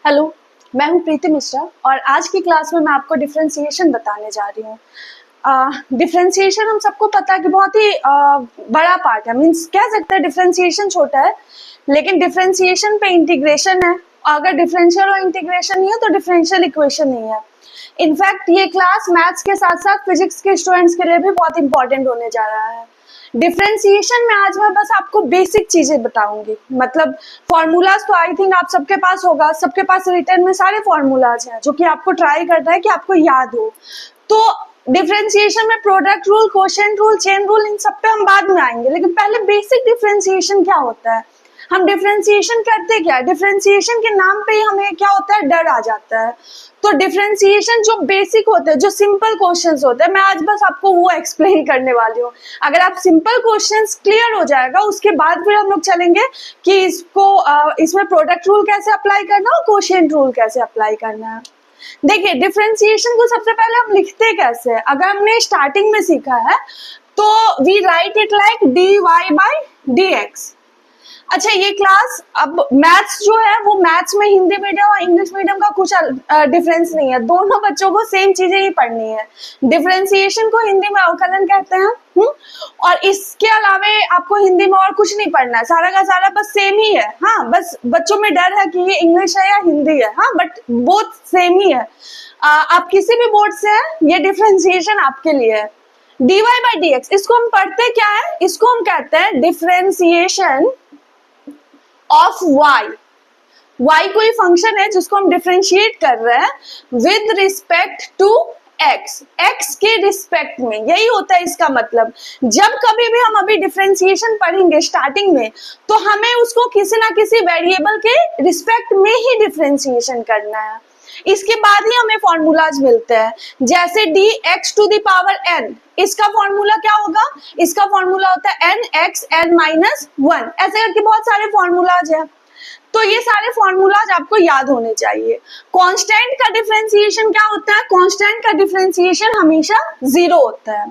Hello, मैं हूँ प्रीति मिश्रा और आज की क्लास में मैं आपको डिफरेंशिएशन बताने जा रही हूँ। डिफरेंशिएशन हम सबको पता है कि बहुत ही बड़ा पार्ट है। मीन्स कह सकते हैं डिफरेंशिएशन छोटा है, लेकिन डिफरेंशिएशन पे इंटीग्रेशन है। और अगर डिफरेंशियल और इंटीग्रेशन नहीं है तो डिफरेंशियल इक्वेशन नहीं है। इनफैक्ट ये क्लास मैथ्स के साथ साथ फिजिक्स के स्टूडेंट्स के लिए भी बहुत इंपॉर्टेंट होने जा रहा है। डिफरेंशिएशन में आज मैं बस आपको बेसिक चीजें बताऊंगी। मतलब फॉर्मूलाज तो आई थिंक आप सबके पास होगा, सबके पास रिटर्न में सारे फॉर्मूलाज हैं जो कि आपको ट्राई करना है कि आपको याद हो। तो डिफरेंशिएशन में product rule, quotient rule, chain rule, इन सब पे हम बाद में आएंगे, लेकिन पहले बेसिक डिफरेंशिएशन क्या होता है, हम डिफरेंशिएशन करते क्या है। डिफरेंशिएशन के नाम पे ही हमें क्या होता है, डर आ जाता है। तो डिफरेंशिएशन जो बेसिक होते हैं, जो सिंपल क्वेश्चंस होते हैं, मैं आज बस आपको वो एक्सप्लेन करने वाली हूँ। अगर आप सिंपल क्वेश्चंस क्लियर हो जाएगा, उसके बाद फिर हम लोग चलेंगे कि इसमें प्रोडक्ट रूल कैसे अप्लाई करना है और कोशेंट रूल कैसे अप्लाई करना है। देखिए, डिफरेंशिएशन को सबसे पहले हम लिखते कैसे हैं, अगर हमने स्टार्टिंग में सीखा है तो we write it like dy by dx। अच्छा, ये क्लास अब मैथ्स जो है वो मैथ्स में हिंदी मीडियम और इंग्लिश मीडियम का कुछ डिफरेंस नहीं है। दोनों बच्चों को सेम चीजें ही पढ़नी है। डिफरेंशिएशन को हिंदी में अवकलन कहते हैं। और इसके अलावा आपको हिंदी में और कुछ नहीं पढ़ना है, सारा का सारा बस सेम ही है। हाँ, बस बच्चों में डर है कि ये इंग्लिश है या हिंदी है। हाँ, बट बोथ सेम ही है। आप किसी भी बोर्ड से है, ये डिफरेंशिएशन आपके लिए है। dy बाई dx, इसको हम पढ़ते क्या है, इसको हम कहते हैं डिफरेंशिएशन ऑफ y कोई फंक्शन है जिसको हम डिफरेंशिएट कर रहे हैं विद रिस्पेक्ट टू x के रिस्पेक्ट में। यही होता है इसका मतलब। जब कभी भी हम अभी डिफरेंशिएशन पढ़ेंगे स्टार्टिंग में, तो हमें उसको किसी ना किसी वेरिएबल के रिस्पेक्ट में ही डिफरेंशिएशन करना है। इसके बाद ही हमें फॉर्मूलाज मिलते हैं, जैसे dx to the power n। इसका फॉर्मूला क्या होगा, इसका फॉर्मूला होता है nx n माइनस 1। ऐसे करके बहुत सारे फॉर्मूलाज हैं, तो ये सारे फॉर्मूलाज आपको याद होने चाहिए। कांस्टेंट का डिफरेंशिएशन क्या होता है, कांस्टेंट का डिफरेंशिएशन हमेशा 0 होता है।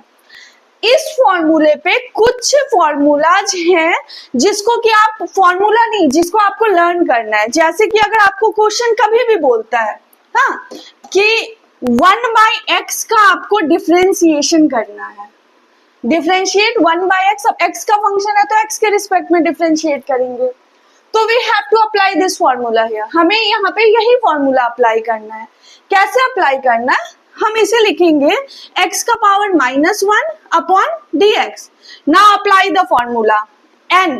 इस फॉर्मूले पे कुछ फॉर्मूलाज हैं जिसको कि आप फॉर्मूला नहीं, जिसको आपको लर्न करना है। जैसे कि अगर आपको क्वेश्चन कभी भी बोलता है हाँ कि 1 बाई एक्स का आपको डिफरेंशिएशन करना है, डिफरेंशिएट 1 बाई एक्स। अब एक्स का फंक्शन है तो एक्स के रिस्पेक्ट में डिफरेंशिएट करेंगे, तो we have to apply this formula here. हमें यहाँ पे यही फॉर्मूला अप्लाई करना है। कैसे अप्लाई करना है, हम इसे लिखेंगे x का power -1 upon dx। Now apply the formula n।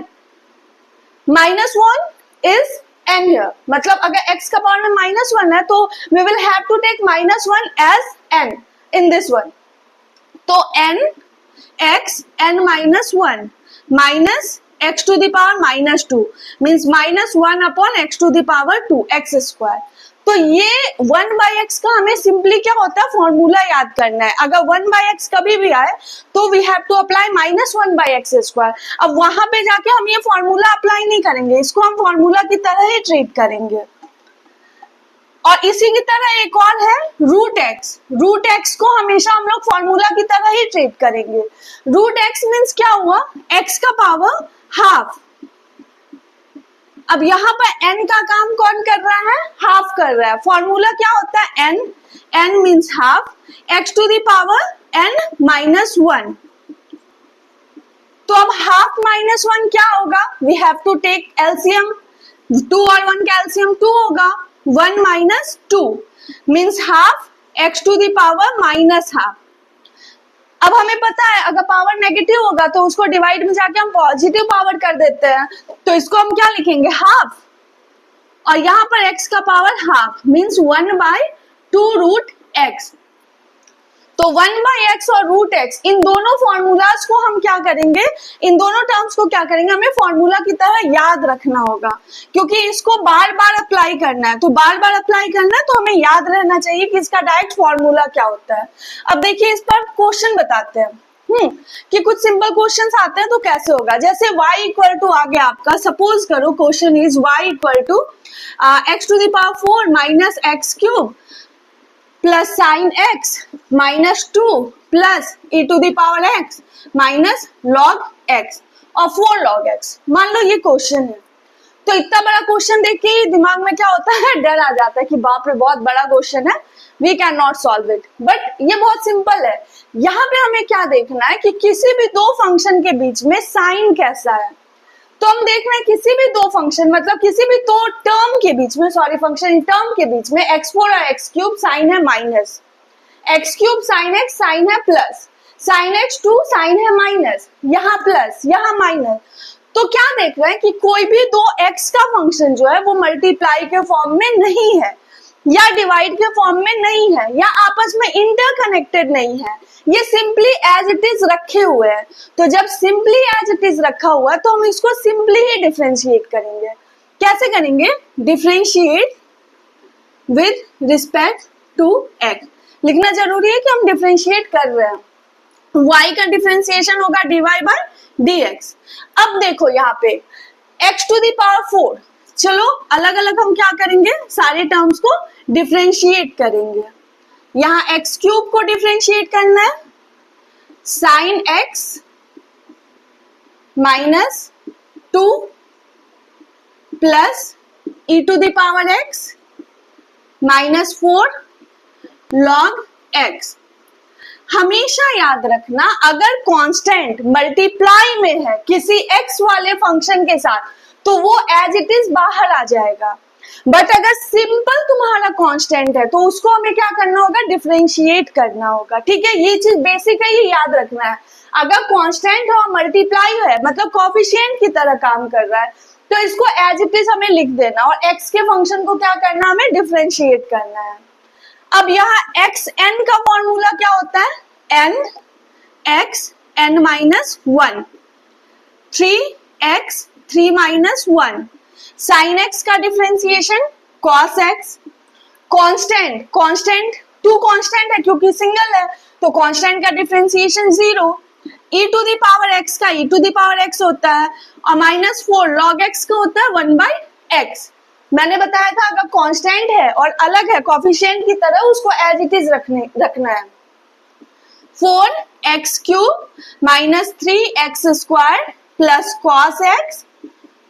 -1 is n here, मतलब अगर x का पावर में -1 है तो we will have to take -1 as n in this one. तो n x n -1 minus x to the power -2 means -1 upon x to the power 2 x square. तो ये 1 by x का हमें सिंपली क्या होता है, फॉर्मूला याद करना है। अगर 1 बाई एक्स कभी भी आए तो we have to apply -1 by x square. अब वहां पे जाके हम ये फॉर्मूला अप्लाई नहीं करेंगे, इसको हम फॉर्मूला की तरह ही ट्रीट करेंगे। और इसी की तरह एक और है रूट एक्स। रूट एक्स को हमेशा हम लोग फॉर्मूला की तरह ही ट्रीट करेंगे। रूट एक्स मीन्स क्या हुआ, एक्स का पावर हाफ। अब यहाँ पर n का काम कौन कर रहा है, हाफ कर रहा है। फॉर्मूला क्या होता है, n means half, x to the power n minus 1। तो अब हाफ माइनस 1 क्या होगा, we have to take LCM. 2 और 1 का एलसीएम 2 होगा, 1 minus 2 means half x to the power minus half. अब हमें पता है अगर पावर नेगेटिव होगा तो उसको डिवाइड में जाके हम पॉजिटिव पावर कर देते हैं, तो इसको हम क्या लिखेंगे, हाफ। और यहाँ पर x का power half means 1 by 2 root x। तो 1 बाय x और रूट x, इन दोनों फॉर्मूलाज को हम क्या करेंगे, इन दोनों टर्म्स को क्या करेंगे, हमें फॉर्मूला की तरह याद रखना होगा, क्योंकि इसको बार बार अप्लाई करना है। तो बार बार अप्लाई करना है तो हमें याद रहना चाहिए कि इसका डायरेक्ट फॉर्मूला क्या होता है। अब देखिए, इस पर क्वेश्चन बताते हैं कि कुछ सिंपल क्वेश्चंस आते हैं तो कैसे होगा। जैसे y इक्वल टू आ गया आपका, सपोज करो question is y equal to x to the power 4 minus x cube plus sine x minus 2 plus e to the power x minus log x और 4 log x। मान लो ये question है। तो इतना बड़ा क्वेश्चन देख के ही दिमाग में क्या होता है, डर आ जाता है कि बाप रे बहुत बड़ा क्वेश्चन है, we can not solve it. But ये बहुत सिंपल है। यहाँ पे हमें क्या देखना है कि किसी भी दो फंक्शन के बीच में साइन कैसा है। तो हम देख रहे हैं किसी भी दो फंक्शन मतलब किसी भी दो टर्म के बीच में, सॉरी फंक्शन टर्म के बीच में x4 और x3 साइन है minus, x3 sine x sine है प्लस, साइन x2 साइन है माइनस, यहाँ प्लस यहाँ माइनस। तो क्या देख रहे हैं कि कोई भी दो x का फंक्शन जो है वो मल्टीप्लाई के फॉर्म में नहीं है या डिवाइड के फॉर्म में नहीं है या आपस में इंटरकनेक्टेड नहीं है, ये सिंपली एज इट इज रखे हुए हैं। तो जब सिंपली एज इट इज रखा हुआ है तो हम इसको सिंपली ही डिफरेंशिएट करेंगे। कैसे करेंगे? Differentiate with respect to x। लिखना जरूरी है कि हम डिफरेंशिएट कर रहे हैं। y का डिफरेंशिएशन होगा dy बाय dx। अब देखो यहाँ पे x टू द पावर 4, चलो अलग अलग हम क्या करेंगे, सारे टर्म्स को डिफरेंशिएट करेंगे। यहाँ x3 को डिफरेंशिएट करना है, sine x minus 2 plus e to the power x minus 4 log x। हमेशा याद रखना अगर कांस्टेंट मल्टीप्लाई में है किसी x वाले फंक्शन के साथ तो वो एज इट इज बाहर आ जाएगा। बट अगर सिंपल तुम्हारा कांस्टेंट है तो उसको हमें क्या करना होगा, डिफरेंशिएट करना होगा। ठीक है, ये चीज बेसिक है, ये याद रखना है। अगर कांस्टेंट है और मल्टीप्लाई है मतलब कोएफिशिएंट की तरह काम कर रहा है तो इसको एज इट इज हमें लिख देना और x के फंक्शन को क्या करना, हमें डिफरेंशिएट करना है। अब यहाँ xn का फॉर्मूला क्या होता है, n x n minus 1, 3x 3 minus 1, sine x का differentiation cos x, constant constant to constant है क्योंकि सिंगल है तो कांस्टेंट का differentiation 0, e to the power x का e to the power x होता है और माइनस 4 log x का होता है 1 बाय x। मैंने बताया था अगर कांस्टेंट है और अलग है कोएफिशिएंट की तरह उसको एज इट इज रखना है। 4x³ minus 3x² plus cos x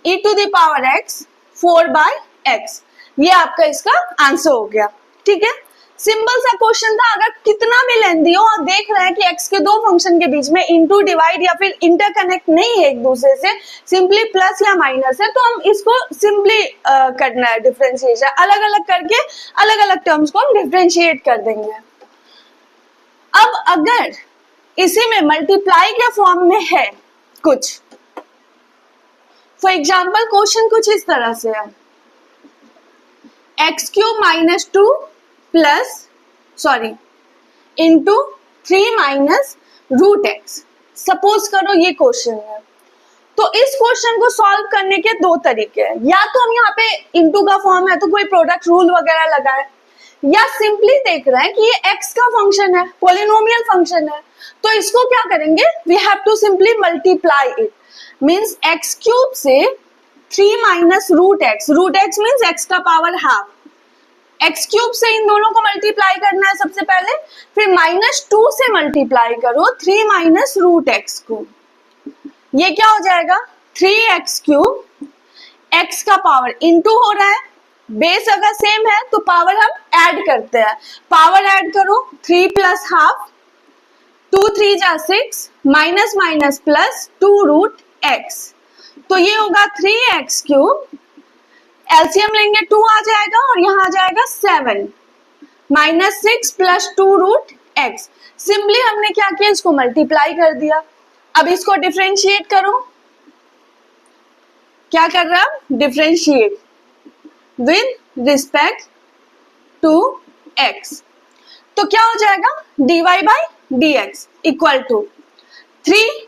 e to the power x 4 by x। ये आपका इसका आंसर हो गया। ठीक है, सिंपल सा क्वेश्चन था। अगर कितना भी लेंदी हो और देख रहे हैं कि x के दो फंक्शन के बीच में इनटू डिवाइड या फिर इंटरकनेक्ट नहीं है एक दूसरे से, सिंपली प्लस या माइनस है, तो हम इसको सिंपली करना है डिफरेंशिएशन, अलग अलग करके अलग अलग टर्म्स को हम डिफरेंशिएट कर देंगे। अब अगर इसी में मल्टीप्लाई के फॉर्म में है कुछ, फॉर एग्जाम्पल क्वेश्चन कुछ इस तरह से है, x³ minus 2 plus sorry into 3 minus root x। Suppose करो ये क्वेश्चन है, तो इस क्वेश्चन को सॉल्व करने के दो तरीके हैं। या तो हम यहाँ पे इंटू का फॉर्म है तो कोई प्रोडक्ट रूल वगैरह लगाए, या सिंपली देख रहे हैं कि ये x का फंक्शन है, पॉलिनोमियल फंक्शन है, तो इसको क्या करेंगे, we have to simply multiply it. Means x³ से 3 minus root x means x का पावर हाफ, x³ से इन दोनों को मल्टीप्लाई करना है सबसे पहले, फिर -2 से मल्टीप्लाई करो 3 माइनस रूट x को। ये क्या हो जाएगा, 3x³ x का पावर इंटू हो रहा है, बेस अगर सेम है तो पावर हम ऐड करते हैं, पावर ऐड करो 3 प्लस हाफ, 2 3 जा 6 minus minus plus 2 root x, तो ये होगा 3x³ एलसीएम लेंगे 2 आ जाएगा और यहाँ आ जाएगा 7 minus 6 plus 2 root x। Simply हमने क्या किया, इसको मल्टीप्लाई कर दिया। अब इसको डिफरेंशिएट करो, क्या कर रहा है, differentiate with respect to x, तो क्या हो जाएगा, dy by dx equal to 3,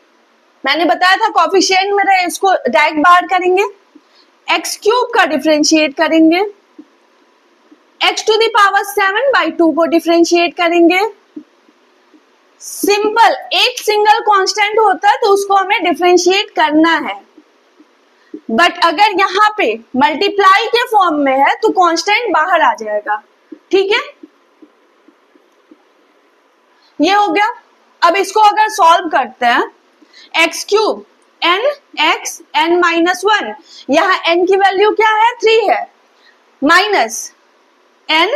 मैंने बताया था कोएफिशिएंट में रहे, इसको डायरेक्ट बाहर करेंगे, x³ का डिफरेंशिएट करेंगे, x to the power 7 by 2 को डिफरेंशिएट करेंगे। सिंपल, एक सिंगल कांस्टेंट होता है तो उसको हमें डिफरेंशिएट करना है, बट अगर यहाँ पे मल्टीप्लाई के फॉर्म में है तो कांस्टेंट बाहर आ जाएगा। ठीक है, ये हो गया। अब इसको अगर सॉल्व करते हैं, x³ N x N minus 1, यहाँ एन की वैल्यू क्या है 3 है, minus N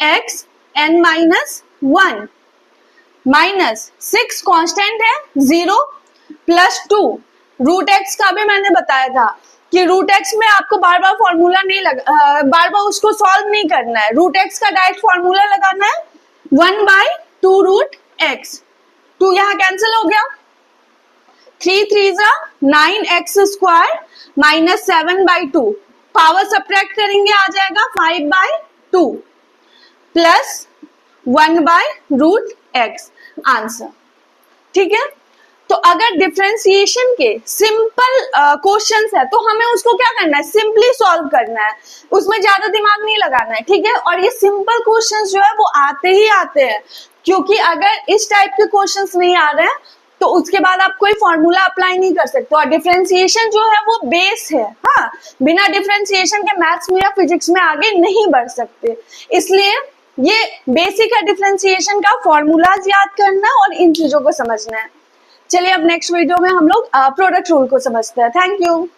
x N minus 1 minus 6 constant है 0 प्लस 2 रूट एक्स का भी मैंने बताया था कि रूट एक्स में आपको बार बार फॉर्मूला नहीं लगा, बार बार उसको सॉल्व नहीं करना है, रूट एक्स का डायरेक्ट फॉर्मूला लगाना है 1/2 रूट एक्स, 2 यहाँ कैंसिल हो गया, 3 3 9x square minus 7/2, power subtract करेंगे आ जाएगा 5/2 प्लस 1/√x आंसर। ठीक है, तो अगर डिफरेंशिएशन के सिंपल क्वेश्चंस है तो हमें उसको क्या करना है, सिंपली सॉल्व करना है, उसमें ज्यादा दिमाग नहीं लगाना है। ठीक है, और ये सिंपल क्वेश्चंस जो है वो आते ही आते हैं, क्योंकि अगर इस टाइप के क्वेश्चंस नहीं आ रहे हैं तो उसके बाद आप कोई फॉर्मूला अप्लाई नहीं कर सकते, और डिफरेंशिएशन जो है वो बेस है। हाँ, बिना डिफरेंशिएशन के मैथ्स में या फिजिक्स में आगे नहीं बढ़ सकते, इसलिए ये बेसिक है डिफरेंशिएशन का, फॉर्मूलाज याद करना और इन चीजों को समझना है। चलिए अब नेक्स्ट वीडियो में हम लोग प्रोडक्ट रूल को समझते हैं। Thank you.